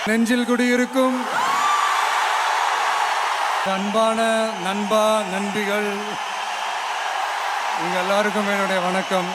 நெஞ்சில் குடியிருக்கும் அன்பான நண்பா நண்பிகள் உங்க எல்லாருக்கும் என்னுடைய வணக்கம்.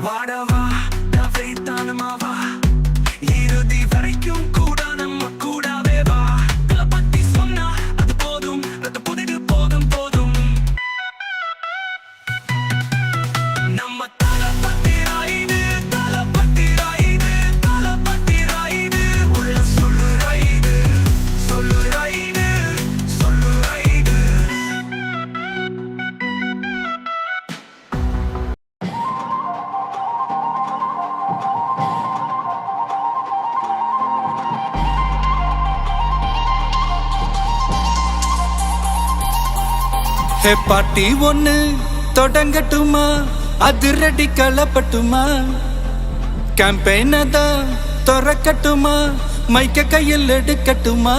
வாடவா கதை தானமாவா இறுதி வரைக்கும் கூட நம்ம கூடவே வா. பத்தி சொன்னா அது போதும், அது புதிது போதும் போதும். நம்ம தளபதி ரைடு, தளபதி ரைடு, தளபதி ரைடு. உள்ள சொல்லு ரைடு, சொல்லு ரைடு, சொல்லு ரைடு. ஹே பாட்டி ஒண்ணு தொடங்கட்டுமா, அதிரடி களப்பட்டுமா, கேம்பெயின தான் திறக்கட்டுமா, மைக்க கையில் எடுக்கட்டுமா.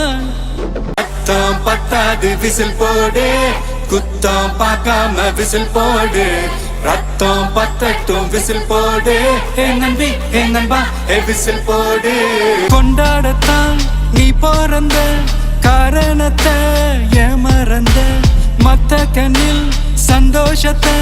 ரத்தம் பத்தாது விசில் போடு, குத்தம் பார்க்காம விசில் போடு. ரத்தம் பத்தட்டும் விசில் போடு, ஏ நம்பி ஏ நண்பா ஏ விசில் போடு. கொண்டாடத்தான் நீ பிறந்த காரணத்தை ஏன் மறந்த, மத்த கண்ணில் சந்தோஷத்தை